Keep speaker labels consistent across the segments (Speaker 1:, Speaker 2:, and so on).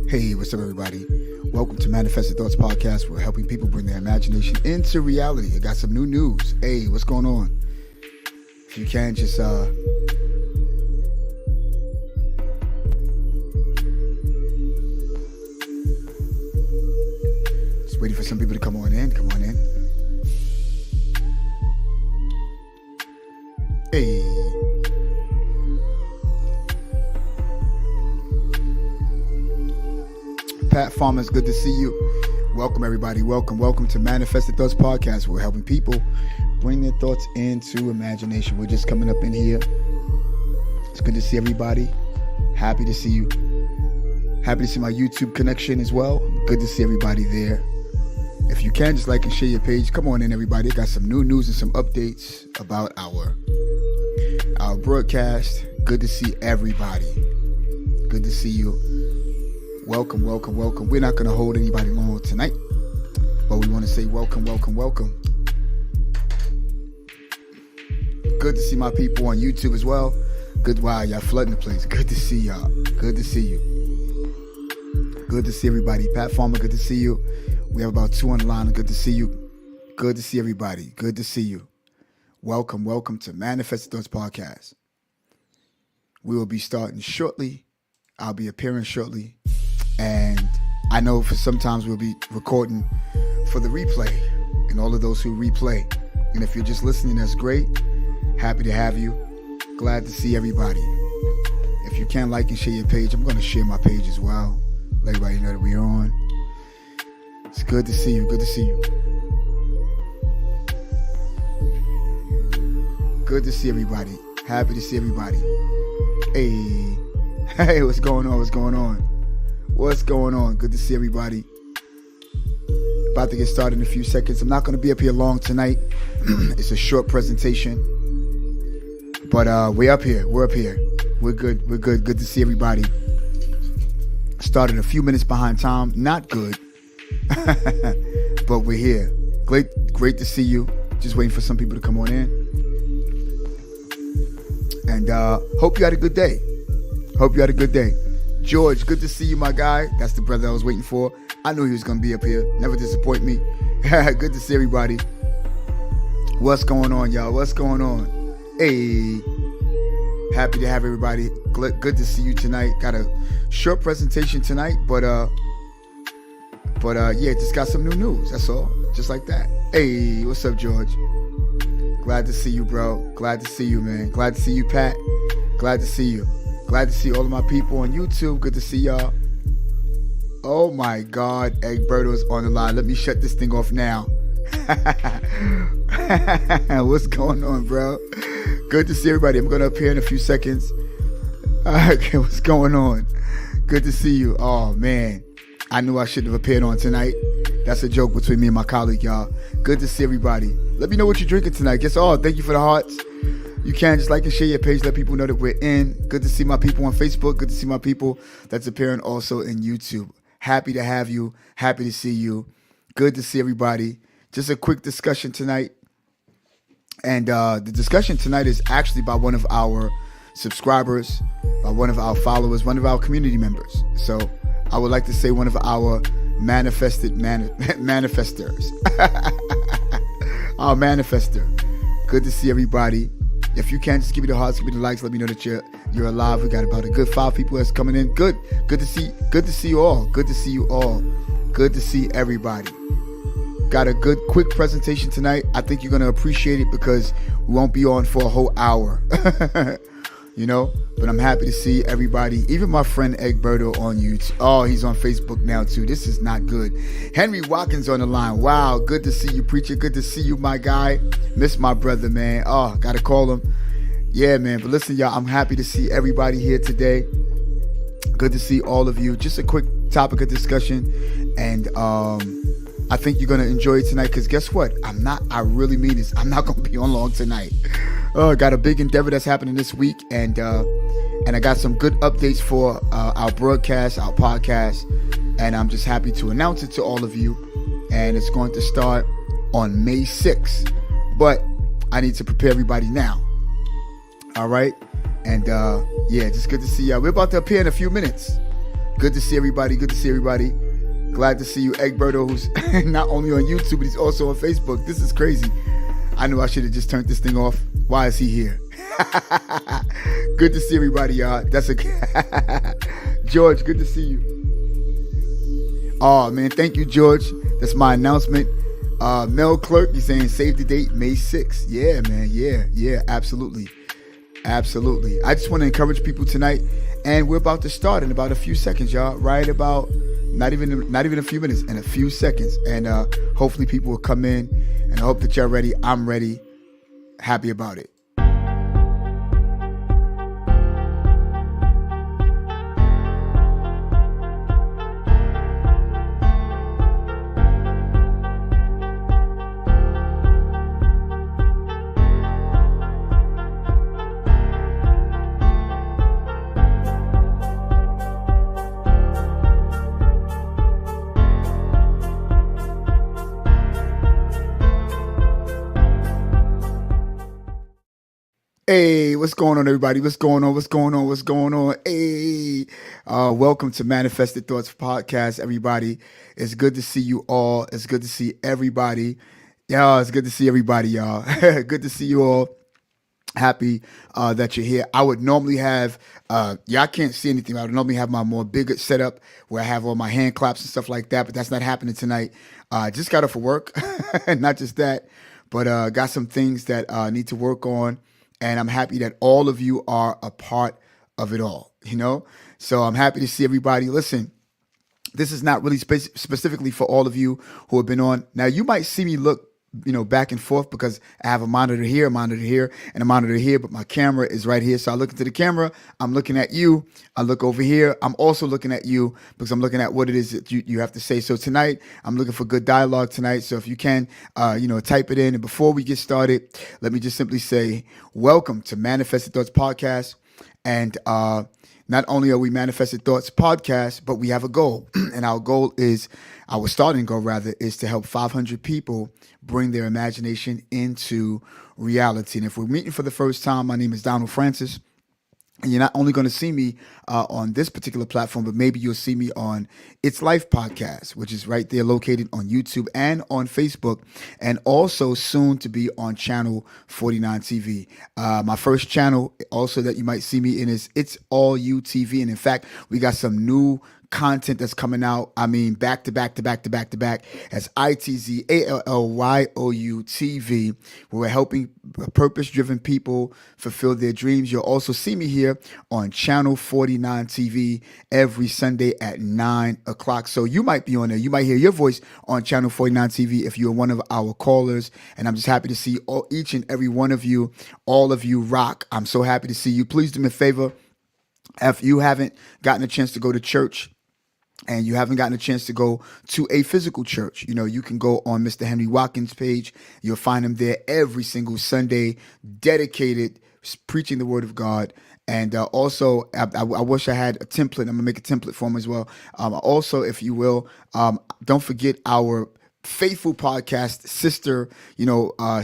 Speaker 1: Hey, what's up, everybody? Welcome to Manifested Thoughts Podcast. We're helping people bring their imagination into reality. I got some new news. Hey, what's going on? If you can, just waiting for some people to come on in. Come on in. Hey. Pat Farmers, good to see you. Welcome, everybody. Welcome to Manifested Thoughts Podcast. We're helping people bring their thoughts into imagination. We're just coming up in here. It's good to see everybody. Happy to see you. Happy to see my YouTube connection as well. Good to see everybody there. If you can, just like and share your page. Come on in, everybody. Got some new news and some updates about our broadcast. Good to see everybody. Good to see you. Welcome. We're not going to hold anybody long tonight, but we want to say welcome. Good to see my people on YouTube as well. Good. Wow, y'all flooding the place. Good to see y'all. Good to see you. Good to see everybody. Pat Farmer, good to see you. We have about 2 on the line. Good to see you. Good to see everybody. Good to see you. Welcome to Manifested Thoughts Podcast. We will be starting shortly. I'll be appearing shortly. And I know for sometimes we'll be recording for the replay and all of those who replay. And if you're just listening, that's great. Happy to have you. Glad to see everybody. If you can like and share your page, I'm going to share my page as well. Let everybody know that we are on. It's good to see you. Good to see you. Good to see everybody. Happy to see everybody. Hey, what's going on? What's going on? Good to see everybody. About to get started in a few seconds. I'm not going to be up here long tonight. It's a short presentation. But we're up here. We're good. Good to see everybody. Started a few minutes behind time. Not good. But we're here. Great to see you. Just waiting for some people to come on in. And hope you had a good day. George, good to see you, my guy. That's the brother I was waiting for. I knew he was going to be up here. Never disappoint me. Good to see everybody. What's going on, y'all? What's going on? Hey. Happy to have everybody. Good to see you tonight. Got a short presentation tonight, but yeah, just got some new news. That's all. Just like that. Hey, what's up, George? Glad to see you, bro. Glad to see you, man. Glad to see you, Pat. Glad to see you. Glad to see all of my people on YouTube. Good to see y'all. Oh my God, Egberto's on the line. Let me shut this thing off now. What's going on, bro? Good to see everybody. I'm going to appear in a few seconds. Okay, what's going on? Good to see you. Oh, man. I knew I should have appeared on tonight. That's a joke between me and my colleague, y'all. Good to see everybody. Let me know what you're drinking tonight. Thank you for the hearts. You can just like and share your page. Let people know that we're in. Good to see my people on Facebook. Good to see my people that's appearing also in YouTube. Happy to have you. Happy to see you. Good to see everybody. Just a quick discussion tonight. And the discussion tonight is actually by one of our subscribers, by one of our followers, one of our community members. So I would like to say one of our manifestors. Our manifester. Good to see everybody. If you can, just give me the hearts, give me the likes. Let me know that you're alive. We got about a good 5 people that's coming in. Good to see you all. Good to see you all. Good to see everybody. Got a good quick presentation tonight. I think you're gonna appreciate it because we won't be on for a whole hour. But I'm happy to see everybody. Even my friend Egberto on YouTube. Oh, he's on Facebook now too. This is not good. Henry Watkins on the line. Wow, good to see you, preacher. Good to see you, my guy. Miss my brother, man. Oh, gotta call him. Yeah, man. But listen, y'all, I'm happy to see everybody here today. Good to see all of you. Just a quick topic of discussion. And I think you're gonna enjoy it tonight because guess what? I really mean this. I'm not gonna be on long tonight. Got a big endeavor that's happening this week, and I got some good updates for our broadcast, our podcast, and I'm just happy to announce it to all of you. And it's going to start on May 6th, but I need to prepare everybody now. All right, and yeah, just good to see y'all. We're about to appear in a few minutes. Good to see everybody. Good to see everybody. Glad to see you, Egberto, who's not only on YouTube, but he's also on Facebook. This is crazy. I knew I should have just turned this thing off. Why is he here? Good to see everybody, y'all. That's a George, good to see you. Oh, man, thank you, George. That's my announcement. Mel Clerk, he's saying save the date, May 6th. Yeah, man. Yeah, absolutely. Absolutely. I just want to encourage people tonight, and we're about to start in about a few seconds, y'all. Right about not even a few minutes, in a few seconds. And hopefully people will come in, and I hope that y'all ready. I'm ready. Happy about it. Hey, what's going on, everybody? What's going on? Hey, welcome to Manifested Thoughts Podcast, everybody. It's good to see you all. It's good to see everybody. Yeah, it's good to see everybody, y'all. Good to see you all. Happy that you're here. I would normally have, y'all can't see anything. I would normally have my more bigger setup where I have all my hand claps and stuff like that, but that's not happening tonight. Just got off for work, not just that, but got some things that need to work on. And I'm happy that all of you are a part of it all, So I'm happy to see everybody. Listen, this is not really specifically for all of you who have been on. Now, you might see me look, back and forth because I have a monitor here, and a monitor here, but my camera is right here. So I look into the camera, I'm looking at you. I look over here, I'm also looking at you because I'm looking at what it is that you have to say. So tonight, I'm looking for good dialogue tonight. So if you can, type it in. And before we get started, let me just simply say, welcome to Manifested Thoughts Podcast. And not only are we Manifested Thoughts Podcast, but we have a goal. And our starting goal rather, is to help 500 people bring their imagination into reality. And if we're meeting for the first time, my name is Donald Francis. And you're not only going to see me on this particular platform, but maybe you'll see me on It's Life Podcast, which is right there located on YouTube and on Facebook, and also soon to be on Channel 49 TV. My first channel also that you might see me in is It's All You TV. And in fact, we got some new content that's coming out. I mean, back to back as ITZALLYOU TV, where we're helping purpose-driven people fulfill their dreams. You'll also see me here on Channel 49 TV every Sunday at 9 o'clock. So you might be on there. You might hear your voice on Channel 49 TV if you're one of our callers. And I'm just happy to see each and every one of you. All of you rock. I'm so happy to see you. Please do me a favor. If you haven't gotten a chance to go to church, and you haven't gotten a chance to go to a physical church, you can go on Mr. Henry Watkins' page. You'll find him there every single Sunday, dedicated, preaching the word of God. And also, I wish I had a template. I'm going to make a template for him as well. Also, if you will, don't forget our faithful podcast sister,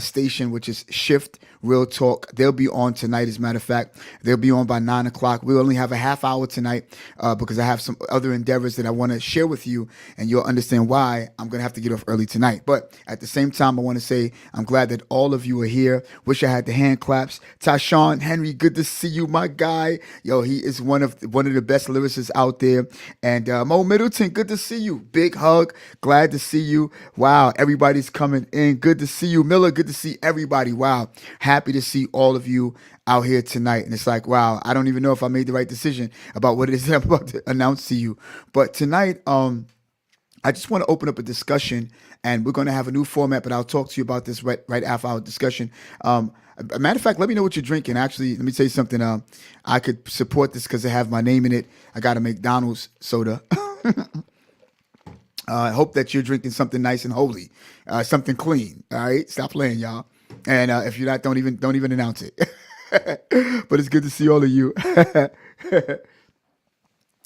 Speaker 1: station, which is Shift Real Talk. They'll be on tonight. As a matter of fact, they'll be on by 9 o'clock. We'll only have a half hour tonight because I have some other endeavors that I want to share with you, and you'll understand why I'm going to have to get off early tonight. But at the same time, I want to say I'm glad that all of you are here. Wish I had the hand claps. Tashawn Henry, good to see you, my guy. Yo, he is one of the best lyricists out there. And Mo Middleton, good to see you. Big hug. Glad to see you. Wow, everybody's coming in. Good to see you. Miller, good to see everybody. Wow, happy to see all of you out here tonight. And it's like, wow, I don't even know if I made the right decision about what it is I'm about to announce to you. But tonight, I just want to open up a discussion, and we're going to have a new format, but I'll talk to you about this right after our discussion. A matter of fact, let me know what you're drinking. Actually, let me tell you something. I could support this because I have my name in it. I got a McDonald's soda. I hope that you're drinking something nice and holy, something clean. All right, stop playing, y'all. And if you're not, don't even announce it. But it's good to see all of you.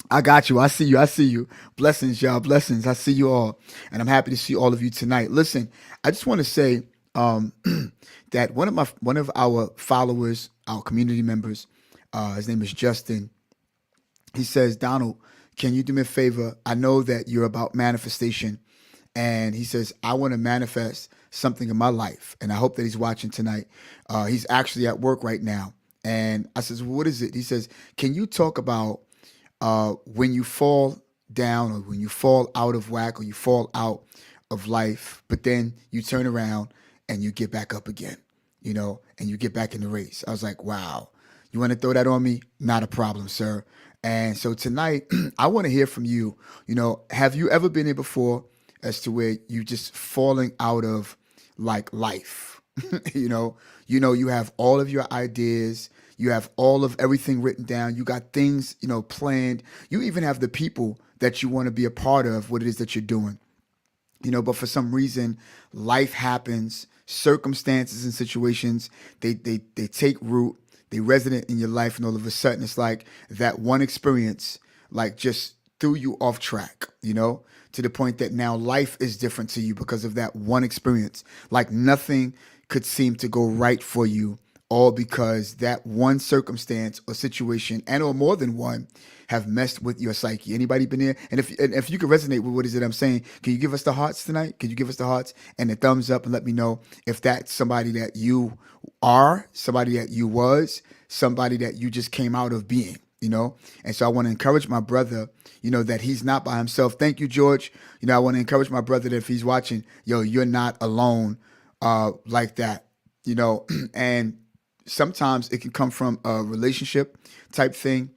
Speaker 1: I got you. I see you. Blessings, y'all. Blessings. I see you all, and I'm happy to see all of you tonight. Listen, I just want to say that one of our followers, our community members, his name is Justin. He says, Donald, can you do me a favor? I know that you're about manifestation. And he says, I want to manifest something in my life. And I hope that he's watching tonight. He's actually at work right now. And I says, well, what is it? He says, can you talk about when you fall down or when you fall out of whack or you fall out of life, but then you turn around and you get back up again, and you get back in the race. I was like, wow, you want to throw that on me? Not a problem, sir. And so tonight, I want to hear from you. Have you ever been here before as to where you just falling out of like life? You have all of your ideas, you have all of everything written down, you got things, planned. You even have the people that you want to be a part of what it is that you're doing. But for some reason, life happens, circumstances and situations, they take root, they resonate in your life, and all of a sudden it's like that one experience like just threw you off track, to the point that now life is different to you because of that one experience. Like nothing could seem to go right for you, all because that one circumstance or situation, and or more than one, have messed with your psyche. Anybody been there? And if you can resonate with what is it I'm saying, can you give us the hearts tonight? Can you give us the hearts and the thumbs up and let me know if that's somebody that you are, somebody that you was, somebody that you just came out of being, And so I want to encourage my brother, that he's not by himself. Thank you, George. I want to encourage my brother that if he's watching, you're not alone like that, and sometimes it can come from a relationship type thing.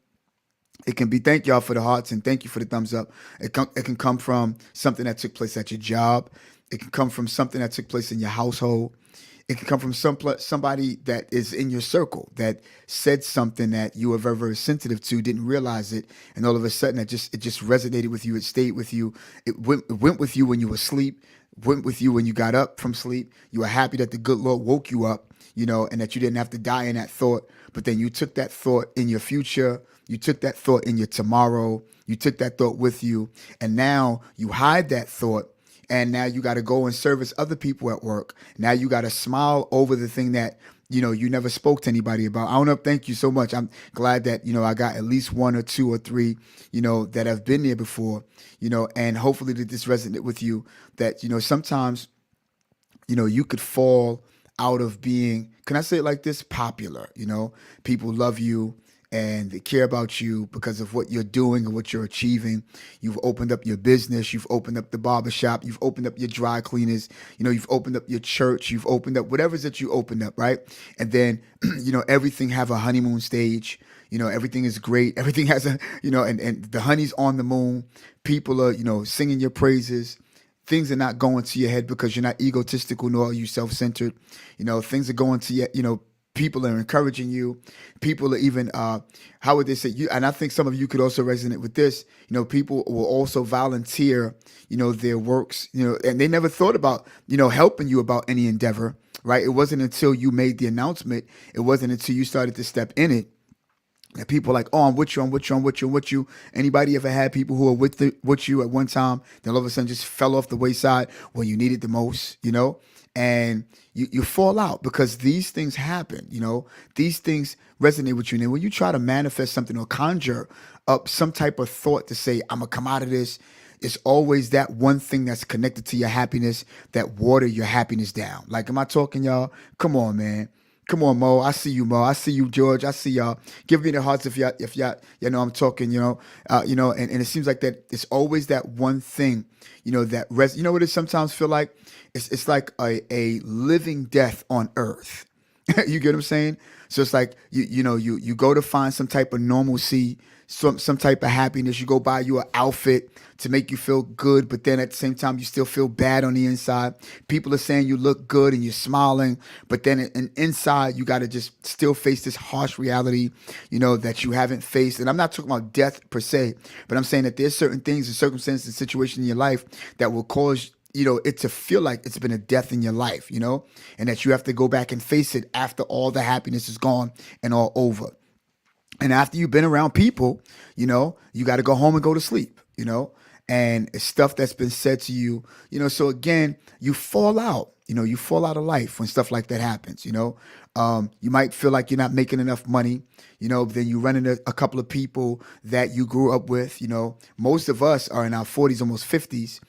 Speaker 1: It can be, thank y'all for the hearts and thank you for the thumbs up. It can come from something that took place at your job. It can come from something that took place in your household. It can come from somebody that is in your circle that said something that you were very, very sensitive to, didn't realize it, and all of a sudden it just resonated with you. It stayed with you. It went with you when you were asleep. Went with you when you got up from sleep. You were happy that the good Lord woke you up, and that you didn't have to die in that thought. But then you took that thought in your future. You took that thought in your tomorrow. You took that thought with you. And now you hide that thought. And now you got to go and service other people at work. Now you got to smile over the thing that, you never spoke to anybody about. I don't know. Thank you so much. I'm glad that, I got at least one or two or three, that have been there before, and hopefully that this resonate with you that, sometimes, you could fall out of being, can I say it like this? Popular, people love you and they care about you because of what you're doing and what you're achieving. You've opened up your business. You've opened up the barbershop. You've opened up your dry cleaners. You've opened up your church. You've opened up whatever it is that you opened up, right? And then, everything have a honeymoon stage. Everything is great. Everything has a, and the honey's on the moon. People are, singing your praises. Things are not going to your head because you're not egotistical nor are you self-centered. Things are going to your, people are encouraging you. People are even, how would they say you? And I think some of you could also resonate with this. People will also volunteer, their works, and they never thought about, helping you about any endeavor, right? It wasn't until you made the announcement. It wasn't until you started to step in it. And people are like, oh, I'm with you, I'm with you, I'm with you, I'm with you. Anybody ever had people who are with you at one time, then all of a sudden just fell off the wayside when you needed the most, and you fall out because these things happen, these things resonate with you. And then when you try to manifest something or conjure up some type of thought to say, I'm gonna come out of this, it's always that one thing that's connected to your happiness that water your happiness down. Like, am I talking, y'all? Come on, man. Come on, Mo. I see you, Mo. I see you, George. I see y'all. Give me the hearts if y'all, I'm talking, and it seems like that it's always that one thing, that what it sometimes feel like? It's like a living death on earth. You get what I'm saying? So it's like, you go to find some type of normalcy, some type of happiness. You go buy you an outfit to make you feel good, but then at the same time, you still feel bad on the inside. People are saying you look good and you're smiling, but then inside, you got to just still face this harsh reality, that you haven't faced. And I'm not talking about death per se, but I'm saying that there's certain things and circumstances and situations in your life that will cause it to feel like it's been a death in your life, and that you have to go back and face it after all the happiness is gone and all over. And after you've been around people, you got to go home and go to sleep, and it's stuff that's been said to you, so again, you fall out, You fall out of life when stuff like that happens. You might feel like you're not making enough money. But then you run into a couple of people that you grew up with. Most of us are in our 40s, almost 50s.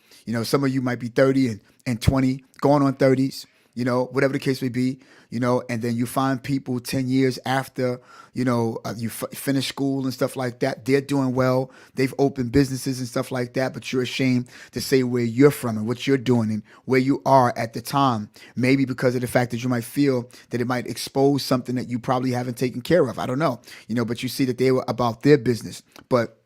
Speaker 1: Some of you might be 30 and 20, going on 30s, whatever the case may be, and then you find people 10 years after, you finish school and stuff like that. They're doing well. They've opened businesses and stuff like that, but you're ashamed to say where you're from and what you're doing and where you are at the time. Maybe because of the fact that you might feel that it might expose something that you probably haven't taken care of. I don't know, but you see that they were about their business. But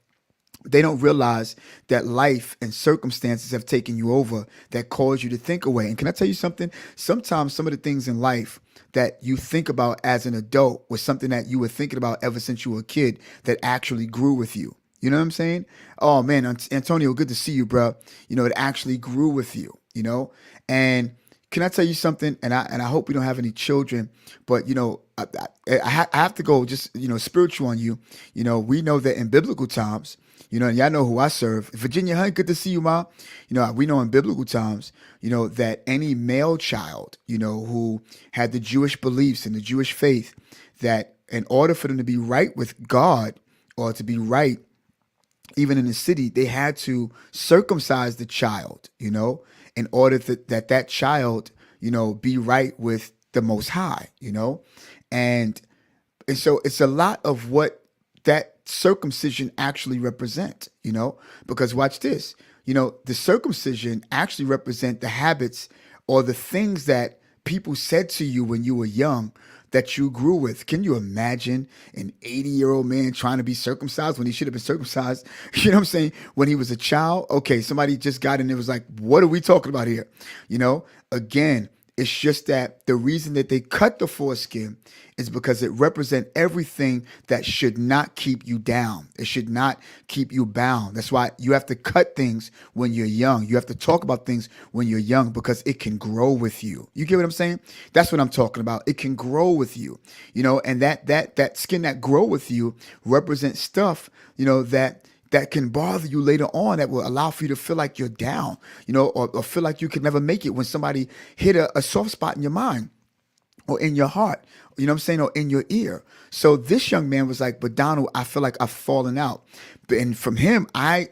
Speaker 1: they don't realize that life and circumstances have taken you over that cause you to think away. And can I tell you something? Sometimes some of the things in life that you think about as an adult was something that you were thinking about ever since you were a kid that actually grew with you. You know what I'm saying? Oh man, Antonio, good to see you, bro. It actually grew with you, And can I tell you something? And I hope we don't have any children, but I have to go just spiritual on you. We know that in biblical times, and y'all know who I serve. Virginia Hunt, good to see you, Ma. We know in biblical times, that any male child, who had the Jewish beliefs and the Jewish faith, that in order for them to be right with God or to be right, even in the city, they had to circumcise the child, in order that child, be right with the Most High, and so it's a lot of what that circumcision actually represent, because watch this, the circumcision actually represent the habits or the things that people said to you when you were young that you grew with. Can you imagine an 80-year-old man trying to be circumcised when he should have been circumcised? You know what I'm saying? When he was a child, okay, somebody just got in there was like, what are we talking about here? Again, it's just that the reason that they cut the foreskin is because it represents everything that should not keep you down. It should not keep you bound. That's why you have to cut things when you're young. You have to talk about things when you're young because it can grow with you. You get what I'm saying? That's what I'm talking about. It can grow with you, and that skin that grow with you represents stuff, that can bother you later on, that will allow for you to feel like you're down, or feel like you could never make it when somebody hit a soft spot in your mind or in your heart, you know what I'm saying, or in your ear. So this young man was like, but Donald, I feel like I've fallen out. And from him, I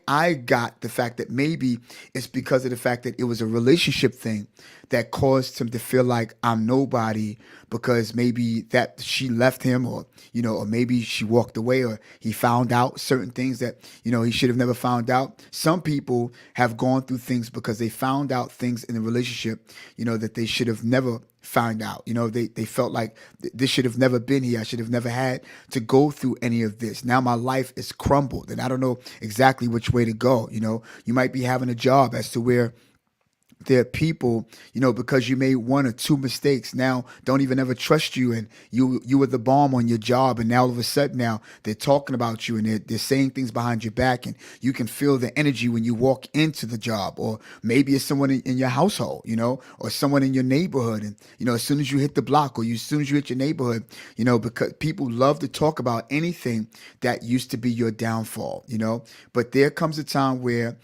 Speaker 1: got the fact that maybe it's because of the fact that it was a relationship thing that caused him to feel like I'm nobody, because maybe that she left him, or or maybe she walked away, or he found out certain things that he should have never found out. Some people have gone through things because they found out things in the relationship that they should have never found out. They felt like this should have never been here. I should have never had to go through any of this. Now my life is crumbled and I don't know exactly which way to go. You might be having a job as to where there are people, because you made one or two mistakes, now don't even ever trust you, and you were the bomb on your job, and now all of a sudden now they're talking about you and they're saying things behind your back, and you can feel the energy when you walk into the job. Or maybe it's someone in your household, or someone in your neighborhood, and as soon as you hit the block, or as soon as you hit your neighborhood, because people love to talk about anything that used to be your downfall, but there comes a time where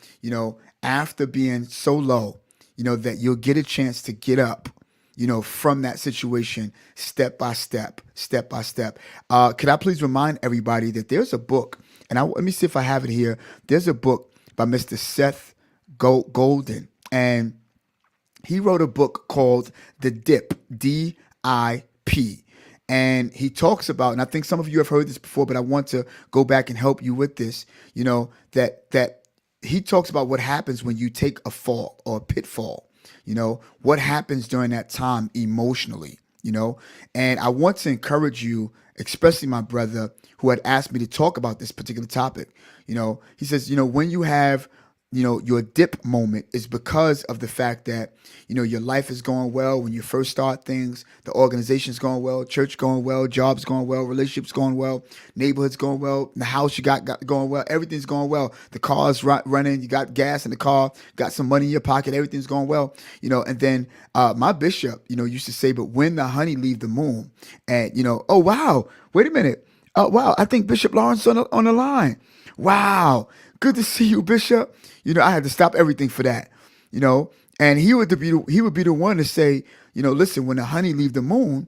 Speaker 1: after being so low, that you'll get a chance to get up, from that situation, step by step, step by step. Could I please remind everybody that there's a book, and let me see if I have it here. There's a book by Mr. Seth Golden, and he wrote a book called The Dip, D-I-P. And he talks about, and I think some of you have heard this before, but I want to go back and help you with this, that he talks about what happens when you take a fall or a pitfall, what happens during that time emotionally, and I want to encourage you, especially my brother who had asked me to talk about this particular topic. He says, when you have your dip moment is because of the fact that, your life is going well when you first start things, the organization's going well, church going well, jobs going well, relationships going well, neighborhoods going well, the house you got going well, everything's going well. The car's running, you got gas in the car, got some money in your pocket, everything's going well, and then my bishop, used to say, but when the honey leave the moon, and, oh, wow, wait a minute. Wow, I think Bishop Lawrence on the line. Wow, good to see you, Bishop. I had to stop everything for that, And he would be the one to say, listen, when the honey leave the moon,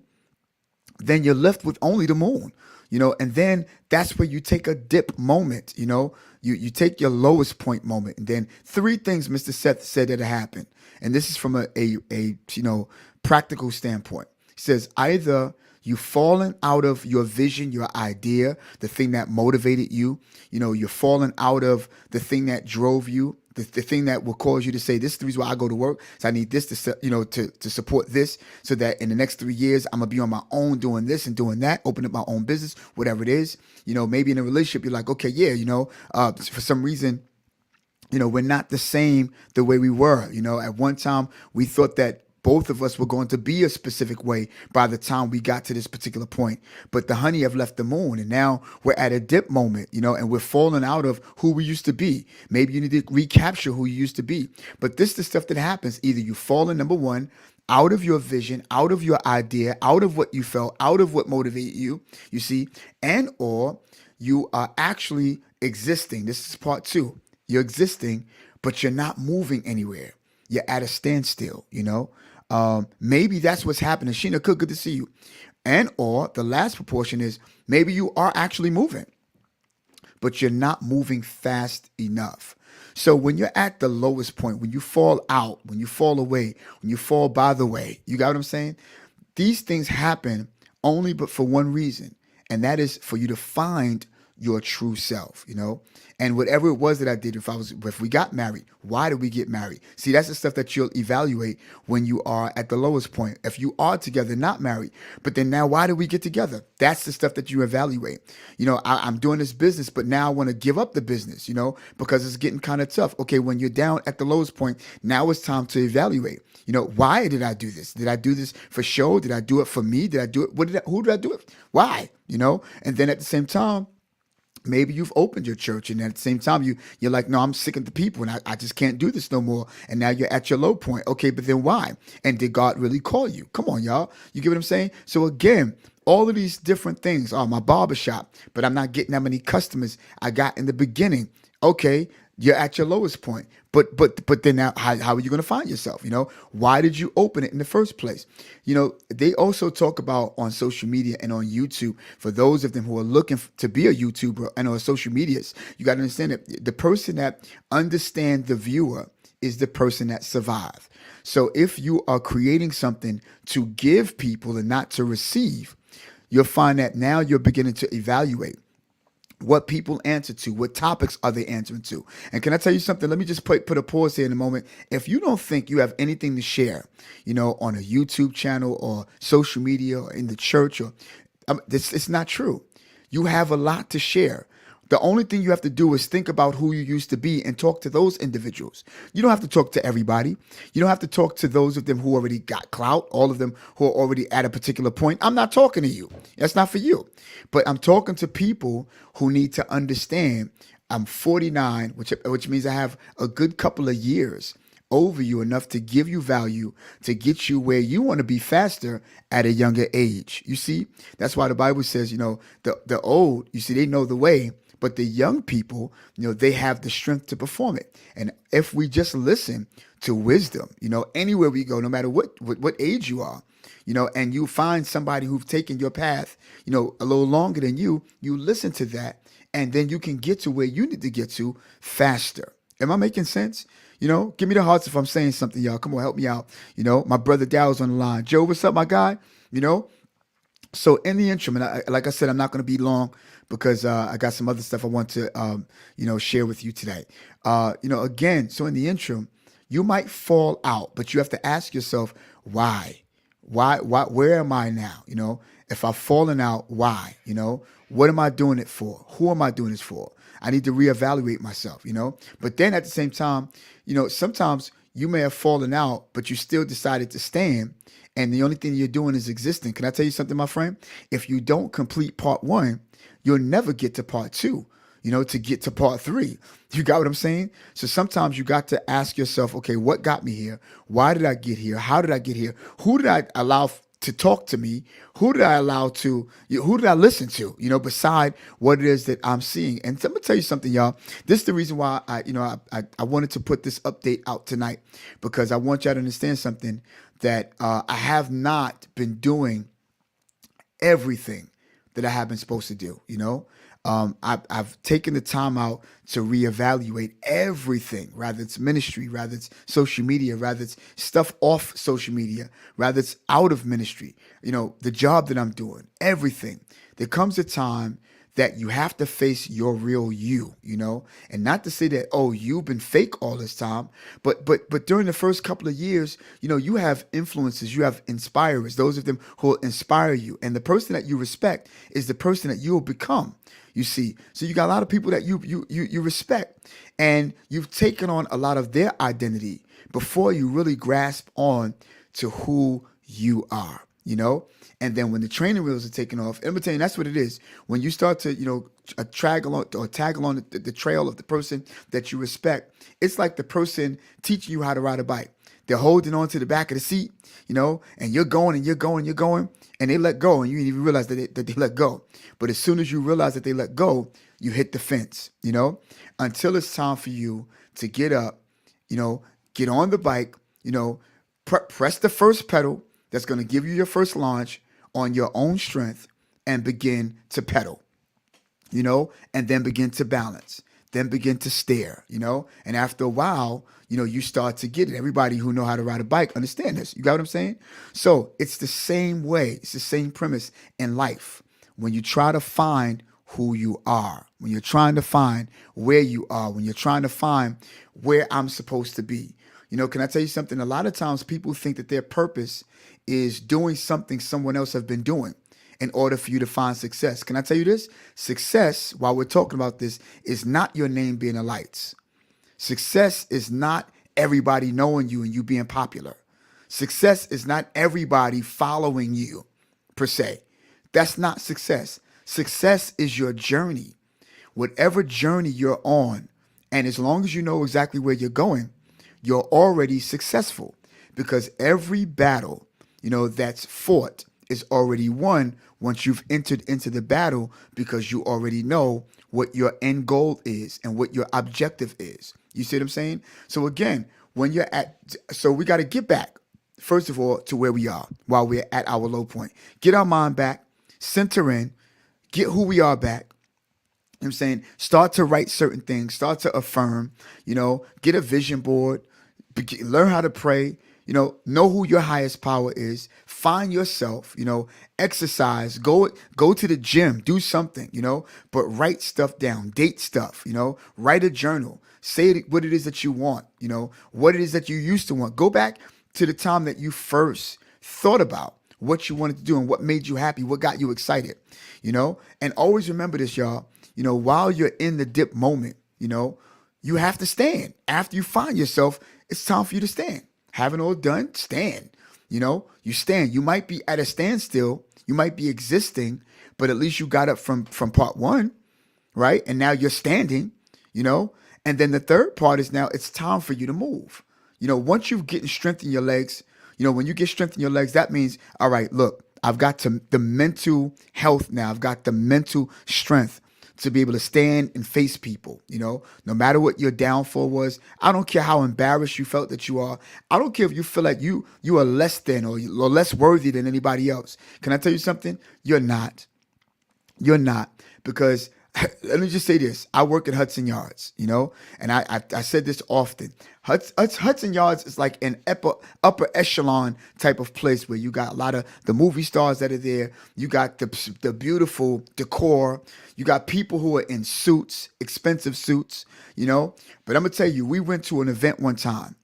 Speaker 1: then you're left with only the moon, and then that's where you take a dip moment, you take your lowest point moment. And then three things Mr. Seth said that happened. And this is from a practical standpoint. He says either you've fallen out of your vision, your idea, the thing that motivated you, you're falling out of the thing that drove you, the thing that will cause you to say, this is the reason why I go to work. So I need this to support this, so that in the next 3 years, I'm gonna be on my own doing this and doing that, open up my own business, whatever it is. Maybe in a relationship, you're like, okay, yeah, for some reason, we're not the same the way we were. At one time, we thought that both of us were going to be a specific way by the time we got to this particular point. But the honey have left the moon, and now we're at a dip moment, and we're falling out of who we used to be. Maybe you need to recapture who you used to be. But this is the stuff that happens. Either you fallen, number one, out of your vision, out of your idea, out of what you felt, out of what motivated you see, and or you are actually existing. This is part two. You're existing, but you're not moving anywhere. You're at a standstill, maybe that's what's happening. Sheena, good to see you. And or the last proportion is maybe you are actually moving, but you're not moving fast enough. So when you're at the lowest point, when you fall out, when you fall away, when you fall by the way, you got what I'm saying? These things happen only but for one reason, and that is for you to find your true self, and whatever it was that I did, if we got married, why did we get married? See, that's the stuff that you'll evaluate when you are at the lowest point. If you are together, not married, but then now why did we get together? That's the stuff that you evaluate. I'm doing this business, but now I want to give up the business, because it's getting kind of tough. Okay, when you're down at the lowest point, now it's time to evaluate. Why did I do this? Did I do this for show? Did I do it for me? Did I do it? Who did I do it? Why? And then at the same time, maybe you've opened your church, and at the same time you're like, no, I'm sick of the people, and I just can't do this no more. And now you're at your low point. Okay, but then why? And did God really call you? Come on, y'all. You get what I'm saying? So again, all of these different things. My barbershop, but I'm not getting that many customers I got in the beginning. Okay, you're at your lowest point. But then now, how are you going to find yourself? Why did you open it in the first place? They also talk about on social media and on YouTube, for those of them who are looking to be a YouTuber and on social medias, you got to understand that the person that understands the viewer is the person that survived. So if you are creating something to give people and not to receive, you'll find that now you're beginning to evaluate what people answer to, what topics are they answering to. And can I tell you something? Let me just put a pause here in a moment. If you don't think you have anything to share, on a YouTube channel or social media or in the church, or it's not true. You have a lot to share. The only thing you have to do is think about who you used to be and talk to those individuals. You don't have to talk to everybody. You don't have to talk to those of them who already got clout, all of them who are already at a particular point. I'm not talking to you. That's not for you. But I'm talking to people who need to understand I'm 49, which means I have a good couple of years over you, enough to give you value, to get you where you want to be faster at a younger age. You see, that's why the Bible says, the old, you see, they know the way, but the young people, they have the strength to perform it. And if we just listen to wisdom, anywhere we go, no matter what age you are, and you find somebody who've taken your path, a little longer than you listen to that, and then you can get to where you need to get to faster. Am I making sense? Give me the hearts if I'm saying something, y'all. Come on, help me out. My brother Dow's on the line. Joe, what's up, my guy? So in the interim, and like I said, I'm not going to be long because I got some other stuff I want to, share with you today. Again, so in the interim, you might fall out, but you have to ask yourself, why? Where am I now? If I've fallen out, why? What am I doing it for? Who am I doing this for? I need to reevaluate myself, But then at the same time, sometimes you may have fallen out, but you still decided to stand. And the only thing you're doing is existing. Can I tell you something, my friend? If you don't complete part one, you'll never get to part two, to get to part three. You got what I'm saying? So sometimes you got to ask yourself, okay, what got me here? Why did I get here? How did I get here? Who did I allow to talk to me? Who did I allow to, who did I listen to, beside what it is that I'm seeing? And I'm gonna tell you something, y'all. This is the reason why I wanted to put this update out tonight, because I want y'all to understand something, that I have not been doing everything that I have been supposed to do. I've taken the time out to reevaluate everything, rather it's ministry, rather it's social media, rather it's stuff off social media, rather it's out of ministry, the job that I'm doing, everything. There comes a time that you have to face your real you, and not to say that, oh, you've been fake all this time, but during the first couple of years, you have influences, you have inspirers, those of them who will inspire you, and the person that you respect is the person that you will become. You see, so you got a lot of people that you respect, and you've taken on a lot of their identity before you really grasp on to who you are. And then when the training wheels are taken off, I'm telling you, that's what it is. When you start to, tag along the trail of the person that you respect, it's like the person teaching you how to ride a bike. They're holding on to the back of the seat, and you're going and you're going and you're going, and they let go, and you didn't even realize that they let go. But as soon as you realize that they let go, you hit the fence, until it's time for you to get up, get on the bike, press the first pedal that's going to give you your first launch on your own strength, and begin to pedal, and then begin to balance, then begin to steer, and after a while, you start to get it. Everybody who know how to ride a bike understand this. You got what I'm saying? So it's the same way. It's the same premise in life. When you try to find who you are, when you're trying to find where you are, when you're trying to find where I'm supposed to be, can I tell you something? A lot of times people think that their purpose is doing something someone else have been doing in order for you to find success. Can I tell you this? Success, while we're talking about this, is not your name being in lights. Success is not everybody knowing you and you being popular. Success is not everybody following you, per se. That's not success. Success is your journey. Whatever journey you're on, and as long as you know exactly where you're going, you're already successful, because every battle, that's fought is already won once you've entered into the battle, because you already know what your end goal is and what your objective is. You see what I'm saying? So again, so we got to get back, first of all, to where we are while we're at our low point. Get our mind back, center in, get who we are back. I'm saying, start to write certain things, start to affirm, get a vision board, learn how to pray, know who your highest power is, find yourself, exercise, go to the gym, do something, but write stuff down, date stuff, write a journal, say what it is that you want, what it is that you used to want. Go back to the time that you first thought about what you wanted to do and what made you happy, what got you excited, and always remember this, y'all, while you're in the dip moment, you have to stand. After you find yourself, it's time for you to stand. Having all done, stand. You stand. You might be at a standstill. You might be existing, but at least you got up from part one, right? And now you're standing, And then the third part is now it's time for you to move. Once you've getting strength in your legs, when you get strength in your legs, that means, all right, look, I've got the mental health now. I've got the mental strength to be able to stand and face people, no matter what your downfall was. I don't care how embarrassed you felt that you are. I don't care if you feel like you are less than or less worthy than anybody else. Can I tell you something? You're not. You're not, because let me just say this. I work at Hudson Yards, and I said this often. Hudson Yards is like an upper echelon type of place where you got a lot of the movie stars that are there. You got the beautiful decor. You got people who are in suits, expensive suits, But I'm going to tell you, we went to an event one time,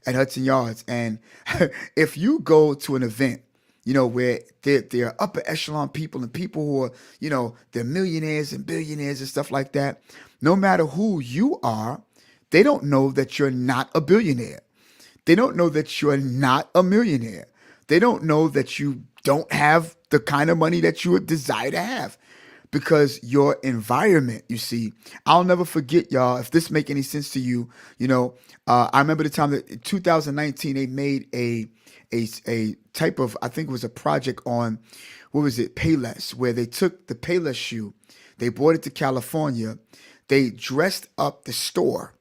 Speaker 1: at Hudson Yards. And if you go to an event, where they're upper echelon people and people who are, they're millionaires and billionaires and stuff like that. No matter who you are, they don't know that you're not a billionaire. They don't know that you're not a millionaire. They don't know that you don't have the kind of money that you would desire to have. because your environment, you see, I'll never forget, y'all, if this make any sense to you, I remember the time that in 2019 they made a type of, I think it was a project on, what was it, Payless, where they took the Payless shoe, they brought it to California, they dressed up the store,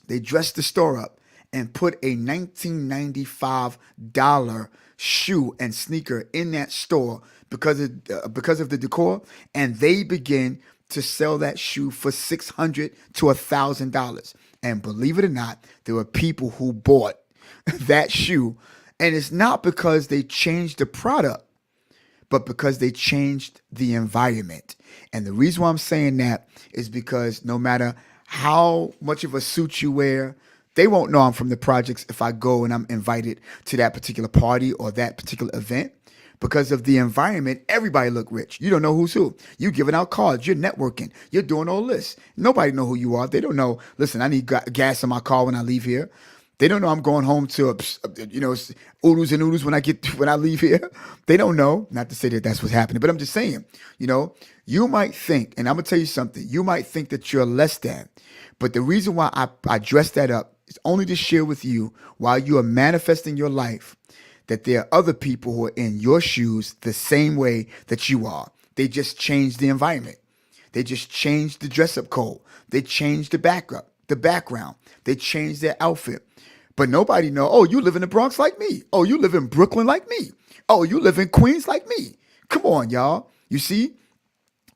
Speaker 1: they dressed the store up and put a $1995 shoe and sneaker in that store because of the decor, and they begin to sell that shoe for $600 to $1,000. And believe it or not, there were people who bought that shoe, and it's not because they changed the product, but because they changed the environment. And the reason why I'm saying that is because no matter how much of a suit you wear, they won't know I'm from the projects if I go and I'm invited to that particular party or that particular event. Because of the environment, everybody look rich. You don't know who's who. You giving out cards. You're networking. You're doing all this. Nobody know who you are. They don't know, listen, I need gas in my car when I leave here. They don't know I'm going home to, oodles and oodles when I leave here. They don't know. Not to say that that's what's happening, but I'm just saying, you might think, and I'm going to tell you something, you might think that you're less than. But the reason why I dress that up is only to share with you while you are manifesting your life that there are other people who are in your shoes the same way that you are. They just changed the environment. They just changed the dress up code. They changed the background. They changed their outfit. But nobody know, oh, you live in the Bronx like me. Oh, you live in Brooklyn like me. Oh, you live in Queens like me. Come on, y'all. You see?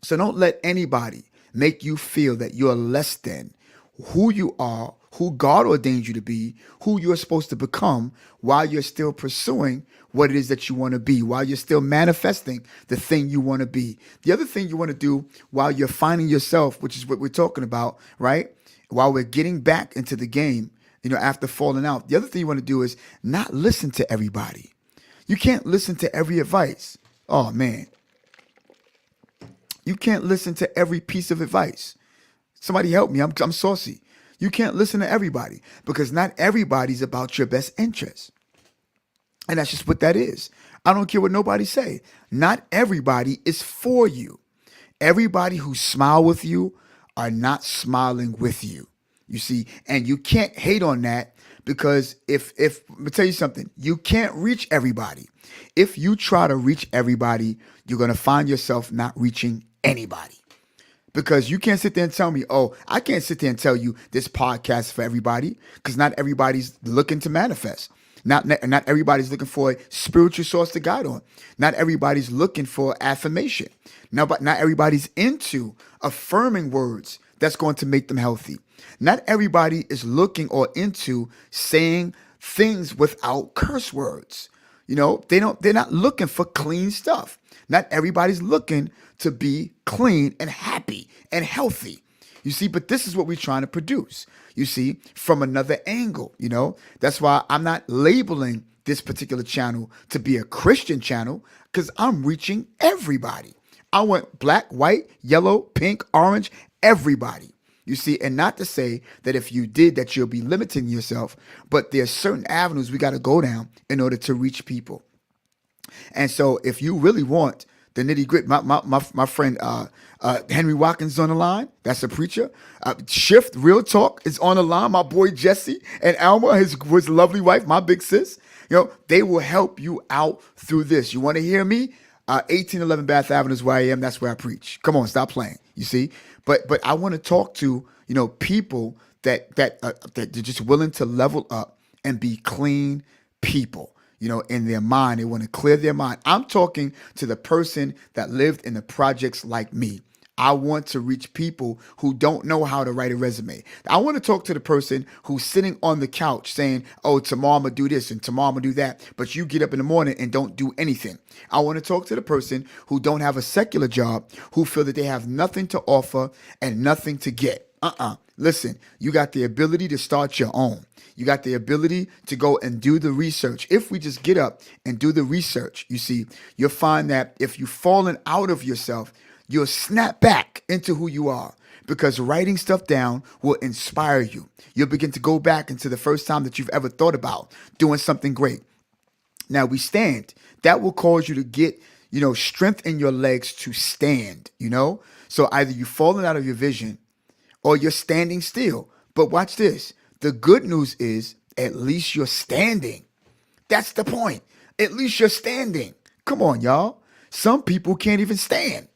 Speaker 1: So don't let anybody make you feel that you're less than who you are, who God ordained you to be, who you're supposed to become while you're still pursuing what it is that you want to be, while you're still manifesting the thing you want to be. The other thing you want to do while you're finding yourself, which is what we're talking about, right? While we're getting back into the game, after falling out, the other thing you want to do is not listen to everybody. You can't listen to every advice. Oh, man. You can't listen to every piece of advice. Somebody help me. I'm saucy. You can't listen to everybody because not everybody's about your best interest. And that's just what that is. I don't care what nobody say. Not everybody is for you. Everybody who smile with you are not smiling with you. You see, and you can't hate on that because if let me tell you something, you can't reach everybody. If you try to reach everybody, you're going to find yourself not reaching anybody. Because you can't sit there and tell me, oh, I can't sit there and tell you this podcast is for everybody because not everybody's looking to manifest. Not everybody's looking for a spiritual source to guide on. Not everybody's looking for affirmation. But not everybody's into affirming words that's going to make them healthy. Not everybody is looking or into saying things without curse words. They're not looking for clean stuff. Not everybody's looking to be clean and happy and healthy. You see, but this is what we're trying to produce, you see, from another angle, That's why I'm not labeling this particular channel to be a Christian channel because I'm reaching everybody. I want black, white, yellow, pink, orange, everybody. You see, and not to say that if you did that you'll be limiting yourself, but there's certain avenues we got to go down in order to reach people. And so if you really want the nitty gritty, my friend Henry Watkins is on the line. That's a preacher. Shift Real Talk is on the line. My boy Jesse and Alma, his lovely wife, my big sis. They will help you out through this. You want to hear me? 1811 Bath Avenue is where I am. That's where I preach. Come on, stop playing. You see, but I want to talk to people that they're just willing to level up and be clean people. In their mind, they want to clear their mind. I'm talking to the person that lived in the projects like me. I want to reach people who don't know how to write a resume. I want to talk to the person who's sitting on the couch saying, oh, tomorrow I'm going to do this and tomorrow I'm going to do that. But you get up in the morning and don't do anything. I want to talk to the person who don't have a secular job, who feel that they have nothing to offer and nothing to get. Listen, you got the ability to start your own. You got the ability to go and do the research. If we just get up and do the research, you see, you'll find that if you've fallen out of yourself, you'll snap back into who you are because writing stuff down will inspire you. You'll begin to go back into the first time that you've ever thought about doing something great. Now we stand. That will cause you to get strength in your legs to stand, So either you've fallen out of your vision or you're standing still. But watch this. The good news is at least you're standing. That's the point. At least you're standing. Come on, y'all. Some people can't even stand,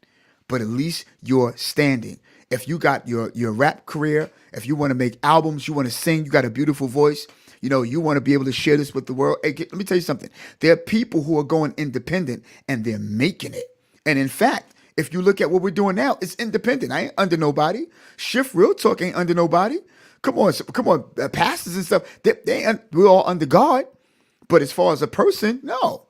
Speaker 1: but at least you're standing. If you got your rap career, if you want to make albums, you want to sing, you got a beautiful voice, you want to be able to share this with the world. Hey, let me tell you something. There are people who are going independent and they're making it. And in fact, if you look at what we're doing now, it's independent. I ain't under nobody. Shift Real Talk ain't under nobody. Come on, pastors and stuff. We're all under God. But as far as a person, no.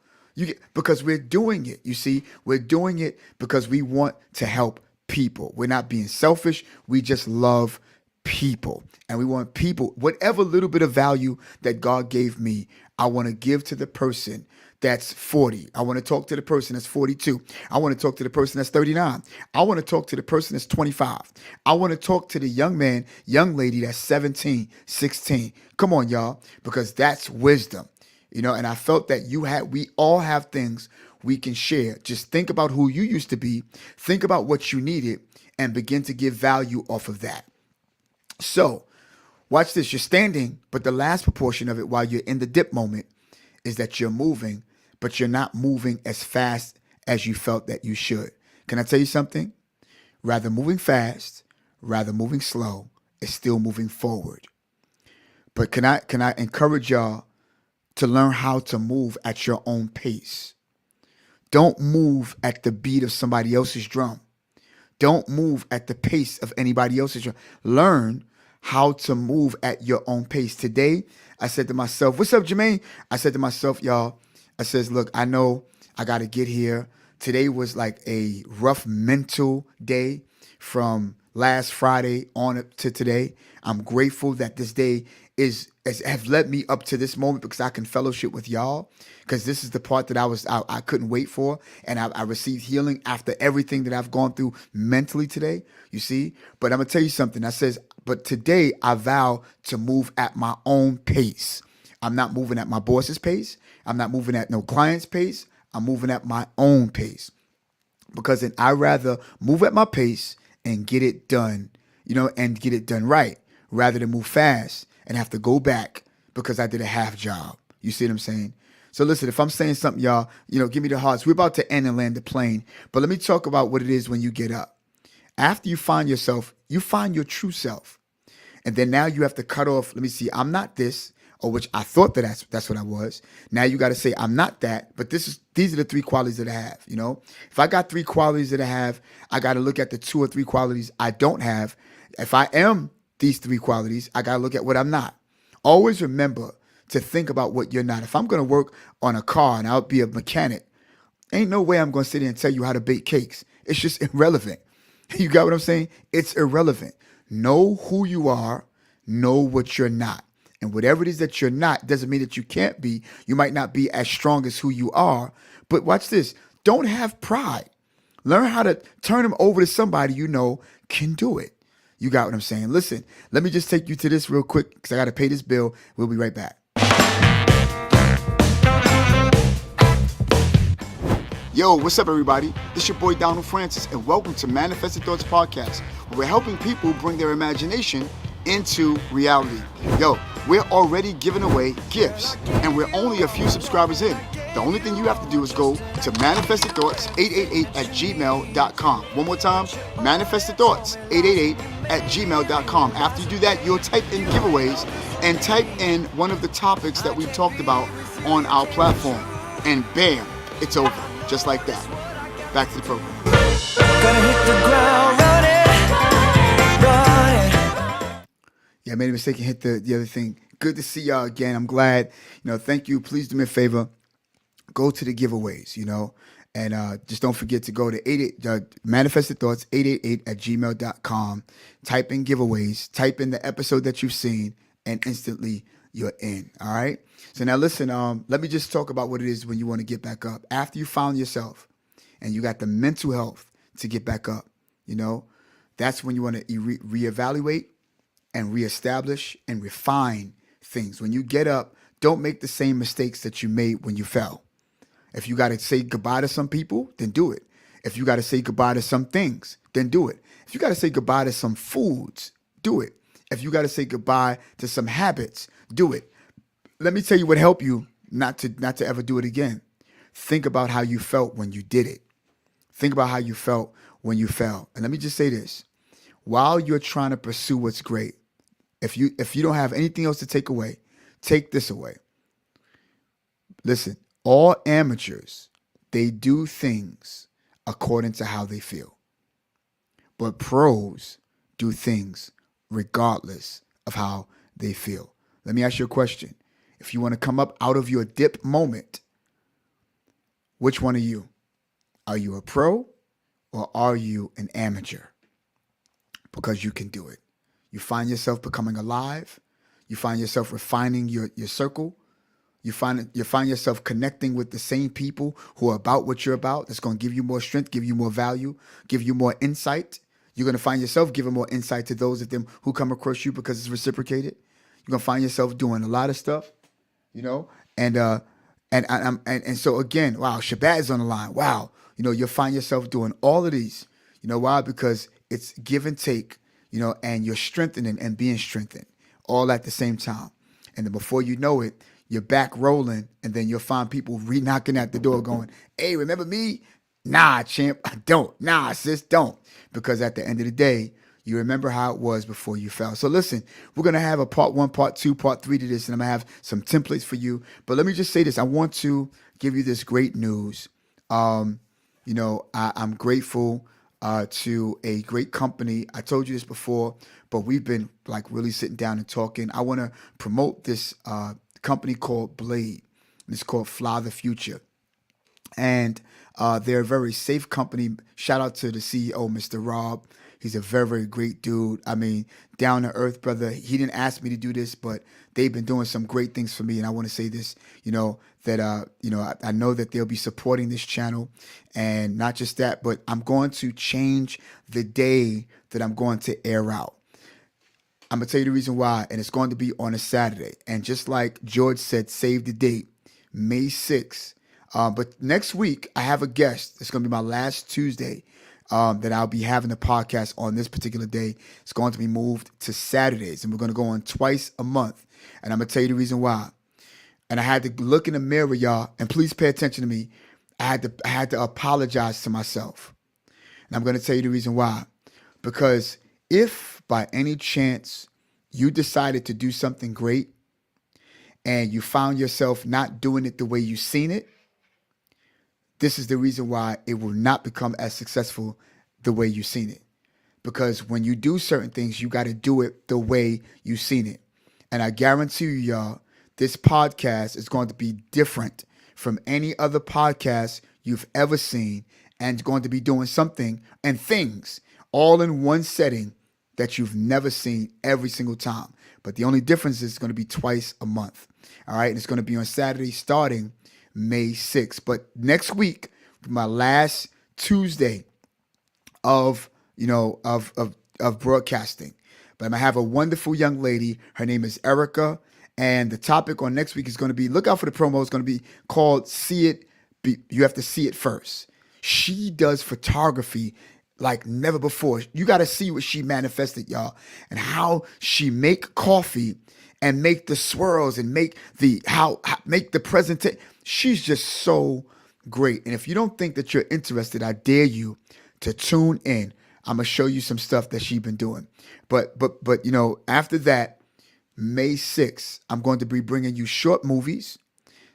Speaker 1: Because we're doing it. You see, we're doing it because we want to help people. We're not being selfish. We just love people. And we want people, whatever little bit of value that God gave me, I want to give to the person that's 40. I want to talk to the person that's 42. I want to talk to the person that's 39. I want to talk to the person that's 25. I want to talk to the young man, young lady that's 17, 16. Come on, y'all, because that's wisdom. And I felt that we all have things we can share. Just think about who you used to be, think about what you needed, and begin to give value off of that. So, watch this. You're standing, but the last proportion of it while you're in the dip moment is that you're moving, but you're not moving as fast as you felt that you should. Can I tell you something? Rather moving fast, rather moving slow, is still moving forward. But can I encourage y'all to learn how to move at your own pace? Don't move at the beat of somebody else's drum. Don't move at the pace of anybody else's drum. Learn how to move at your own pace. Today, I said to myself, what's up, Jermaine? I said to myself, y'all, I says, look, I know I got to get here. Today was like a rough mental day from last Friday on to today. I'm grateful that this day have led me up to this moment because I can fellowship with y'all, because this is the part that I couldn't wait for, and I received healing after everything that I've gone through mentally today, you see. But I'm gonna tell you something. I says, but today I vow to move at my own pace. I'm not moving at my boss's pace. I'm not moving at no client's pace. I'm moving at my own pace, because then I rather move at my pace and get it done, and get it done right, rather than move fast and have to go back because I did a half job. You see what I'm saying? So listen, if I'm saying something, y'all, give me the hearts. We're about to end and land the plane, but let me talk about what it is when you get up. After you find yourself, you find your true self. And then now you have to cut off, let me see, I'm not this, or which I thought that's what I was. Now you got to say, I'm not that, but these are the three qualities that I have, If I got three qualities that I have, I got to look at the 2 or 3 qualities I don't have. If I am these 3 qualities, I got to look at what I'm not. Always remember to think about what you're not. If I'm going to work on a car and I'll be a mechanic, ain't no way I'm going to sit there and tell you how to bake cakes. It's just irrelevant. You got what I'm saying? It's irrelevant. Know who you are. Know what you're not. And whatever it is that you're not doesn't mean that you can't be. You might not be as strong as who you are. But watch this. Don't have pride. Learn how to turn them over to somebody can do it. You got what I'm saying? Listen, let me just take you to this real quick because I got to pay this bill. We'll be right back. Yo, what's up, everybody? This is your boy, Donald Francis, and welcome to Manifested Thoughts Podcast, where we're helping people bring their imagination into reality. Yo, we're already giving away gifts, and we're only a few subscribers in. The only thing you have to do is go to manifestedthoughts888@gmail.com. One more time, manifestedthoughts888@gmail.com. After you do that, you'll type in giveaways and type in one of the topics that we talked about on our platform. And bam, it's over. Just like that. Back to the program. Gonna hit the ground running. Yeah, I made a mistake and hit the other thing. Good to see y'all again. I'm glad. Thank you. Please do me a favor. Go to the giveaways, and just don't forget to go to manifestedthoughts888@gmail.com. Type in giveaways. Type in the episode that you've seen, and instantly you're in. All right. So now listen. Let me just talk about what it is when you want to get back up after you found yourself, and you got the mental health to get back up. That's when you want to reevaluate and reestablish and refine things. When you get up, don't make the same mistakes that you made when you fell. If you got to say goodbye to some people, then do it. If you got to say goodbye to some things, then do it. If you got to say goodbye to some foods, do it. If you got to say goodbye to some habits, do it. Let me tell you what helped you not to ever do it again. Think about how you felt when you did it. Think about how you felt when you fell. And let me just say this. While you're trying to pursue what's great, if you don't have anything else to take away, take this away. Listen, all amateurs, they do things according to how they feel. But pros do things regardless of how they feel. Let me ask you a question. If you want to come up out of your dip moment, which one are you? Are you a pro or are you an amateur? Because you can do it. You find yourself becoming alive. You find yourself refining your circle. You find yourself connecting with the same people who are about what you're about. That's going to give you more strength, give you more value, give you more insight. You're going to find yourself giving more insight to those of them who come across you because it's reciprocated. You're going to find yourself doing a lot of stuff, and so again, wow, Shabbat is on the line. Wow, you'll find yourself doing all of these. You know why? Because it's give and take, and you're strengthening and being strengthened all at the same time. And then before you know it, you're back rolling, and then you'll find people re-knocking at the door going, hey, remember me? Nah, champ, I don't. Nah, sis, don't. Because at the end of the day, you remember how it was before you fell. So listen, we're going to have a part 1, part 2, part 3 to this, and I'm going to have some templates for you. But let me just say this. I want to give you this great news. I'm grateful to a great company. I told you this before, but we've been like really sitting down and talking. I want to promote this company called Blade. It's called Fly the Future. And they're a very safe company. Shout out to the CEO, Mr. Rob. He's a very, very great dude. I mean, down to earth, brother. He didn't ask me to do this, but they've been doing some great things for me. And I want to say this, I know that they'll be supporting this channel. And not just that, but I'm going to change the day that I'm going to air out. I'm going to tell you the reason why, and it's going to be on a Saturday. And just like George said, save the date, May 6th. But next week, I have a guest. It's going to be my last Tuesday that I'll be having the podcast on this particular day. It's going to be moved to Saturdays, and we're going to go on twice a month. And I'm going to tell you the reason why. And I had to look in the mirror, y'all, and please pay attention to me. I had to apologize to myself. And I'm going to tell you the reason why. Because if by any chance you decided to do something great and you found yourself not doing it the way you seen it, this is the reason why it will not become as successful the way you've seen it. Because when you do certain things, you got to do it the way you've seen it. And I guarantee you, y'all, this podcast is going to be different from any other podcast you've ever seen, and it's going to be doing something and things all in one setting that you've never seen every single time. But the only difference is it's going to be twice a month. All right. And it's going to be on Saturday starting May 6th. But next week, my last Tuesday of broadcasting. But I'm going to have a wonderful young lady. Her name is Erica. And the topic on next week is going to be, look out for the promo. It's going to be called You Have to See It First. She does photography like never before. You got to see what she manifested, y'all, and how she make coffee and make the swirls and make the presentation. She's just so great. And if you don't think that you're interested, I dare you to tune in. I'm gonna show you some stuff that she's been doing. But after that, May 6th, I'm going to be bringing you short movies.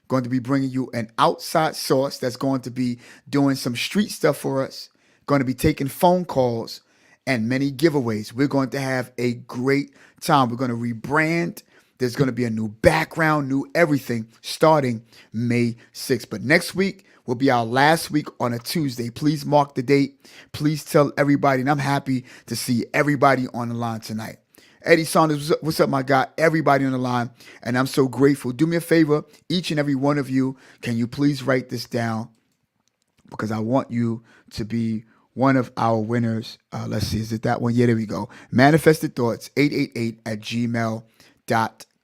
Speaker 1: Going to be bringing you an outside source that's going to be doing some street stuff for us. Going to be taking phone calls and many giveaways. We're going to have a great time. We're going to rebrand. There's going to be a new background, new everything starting May 6th. But next week will be our last week on a Tuesday. Please mark the date. Please tell everybody. And I'm happy to see everybody on the line tonight. Eddie Saunders, what's up, my guy? Everybody on the line. And I'm so grateful. Do me a favor, each and every one of you, can you please write this down? Because I want you to be one of our winners. Let's see, is it that one? Yeah, there we go. Manifested Thoughts, 888 at gmail.com.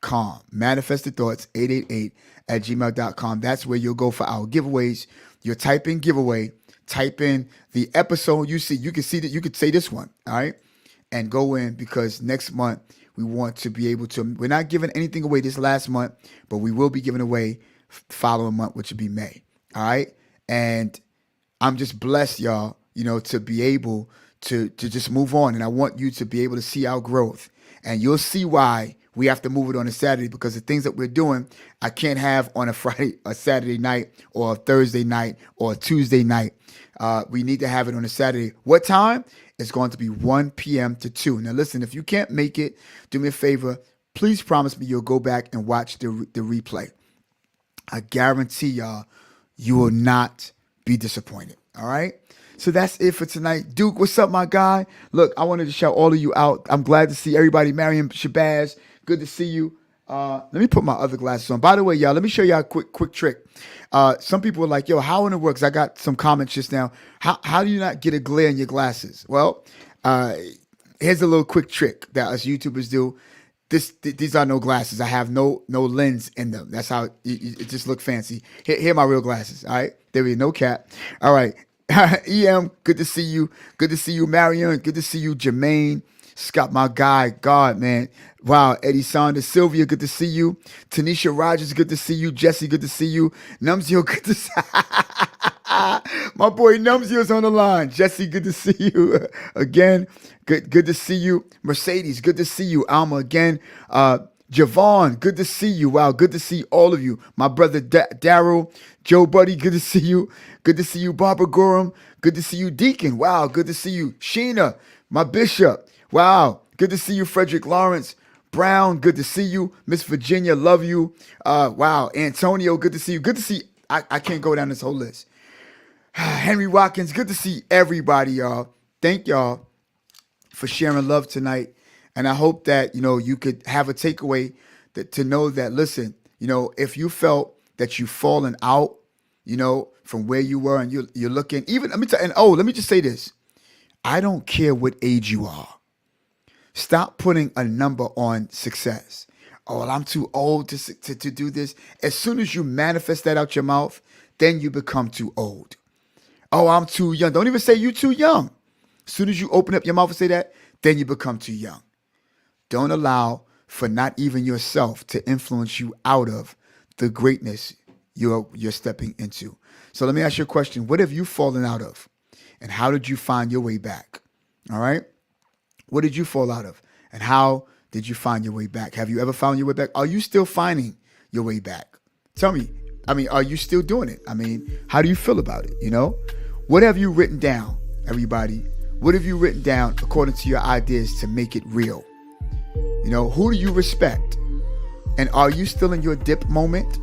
Speaker 1: gmail.com. Manifested Thoughts 888 at gmail.com. That's where you'll go for our giveaways. You'll type in giveaway, type in the episode you see. You can see that you could say this one, all right? And go in, because next month we want to be able to, we're not giving anything away this last month, but we will be giving away following month, which will be May. All right. And I'm just blessed, y'all, to be able to just move on. And I want you to be able to see our growth. And you'll see why we have to move it on a Saturday, because the things that we're doing, I can't have on a Friday, a Saturday night, or a Thursday night, or a Tuesday night. We need to have it on a Saturday. What time? It's going to be 1 p.m. to 2. Now, listen, if you can't make it, do me a favor. Please promise me you'll go back and watch the replay. I guarantee y'all, you will not be disappointed. All right? So that's it for tonight. Duke, what's up, my guy? Look, I wanted to shout all of you out. I'm glad to see everybody. Mariam Shabazz, good to see you. Let me put my other glasses on. By the way, y'all, let me show y'all a quick trick. Some people are like, yo, how in the works? I got some comments just now. How do you not get a glare in your glasses? Well, here's a little quick trick that us YouTubers do. These are no glasses. I have no lens in them. That's how it just look fancy. Here are my real glasses. All right, there we go. No cap. All right, EM, good to see you. Good to see you, Marion. Good to see you, Jermaine. Scott, my guy. God, man. Wow. Eddie Saunders. Sylvia, good to see you. Tanisha Rogers, good to see you. Jesse, good to see you. Numzio, good to see my boy Numzio's on the line. Jesse, good to see you. Again, good to see you. Mercedes, good to see you. Alma, again. Javon, good to see you. Wow, good to see all of you. My brother Daryl, Joe Buddy, good to see you. Good to see you, Barbara Gorham. Good to see you, Deacon. Wow, good to see you. Sheena, my bishop. Wow, good to see you, Frederick Lawrence. Brown, good to see you. Miss Virginia, love you. Wow, Antonio, good to see you. Good to see, I can't go down this whole list. Henry Watkins, good to see everybody, y'all. Thank y'all for sharing love tonight. And I hope that, you could have a takeaway to know that, listen, if you felt that you've fallen out, from where you were, and you're looking, even, let me just say this. I don't care what age you are. Stop putting a number on success. Oh, well, I'm too old to do this. As soon as you manifest that out your mouth, then you become too old. Oh, I'm too young. Don't even say you're too young. As soon as you open up your mouth and say that, then you become too young. Don't allow for not even yourself to influence you out of the greatness you're stepping into. So let me ask you a question. What have you fallen out of? And how did you find your way back? All right? What did you fall out of? And how did you find your way back? Have you ever found your way back? Are you still finding your way back? Tell me. Are you still doing it? How do you feel about it? What have you written down, everybody? What have you written down according to your ideas to make it real? Who do you respect? And are you still in your dip moment?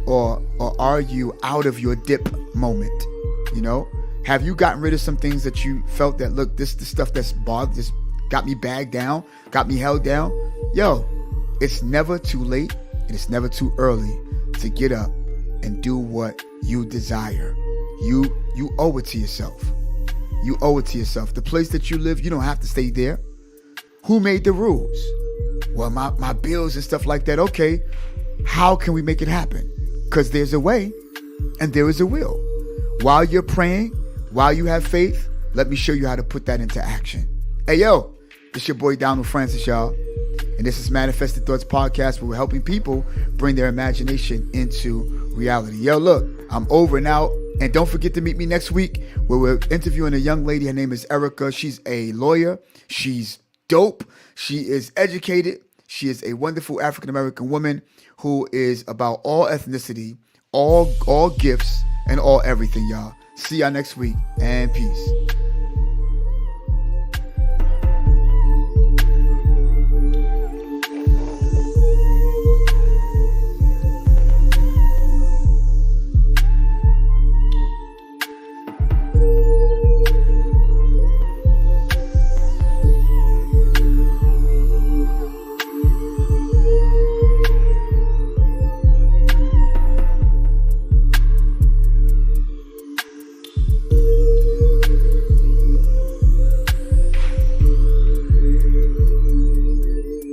Speaker 1: Or are you out of your dip moment? Have you gotten rid of some things that you felt that, look, this the stuff that's bothered, this got me bagged down, got me held down? Yo, it's never too late and it's never too early to get up and do what you desire. You owe it to yourself. You owe it to yourself. The place that you live, you don't have to stay there. Who made the rules? Well, my bills and stuff like that. Okay, how can we make it happen? Because there's a way and there is a will. While you're praying, while you have faith, let me show you how to put that into action. Hey, yo, it's your boy Donald Francis, y'all. And this is Manifested Thoughts Podcast, where we're helping people bring their imagination into reality. Yo, look, I'm over and out. And don't forget to meet me next week, where we're interviewing a young lady. Her name is Erica. She's a lawyer. She's dope. She is educated. She is a wonderful African-American woman who is about all ethnicity, all gifts, and all everything, y'all. See y'all next week, and peace.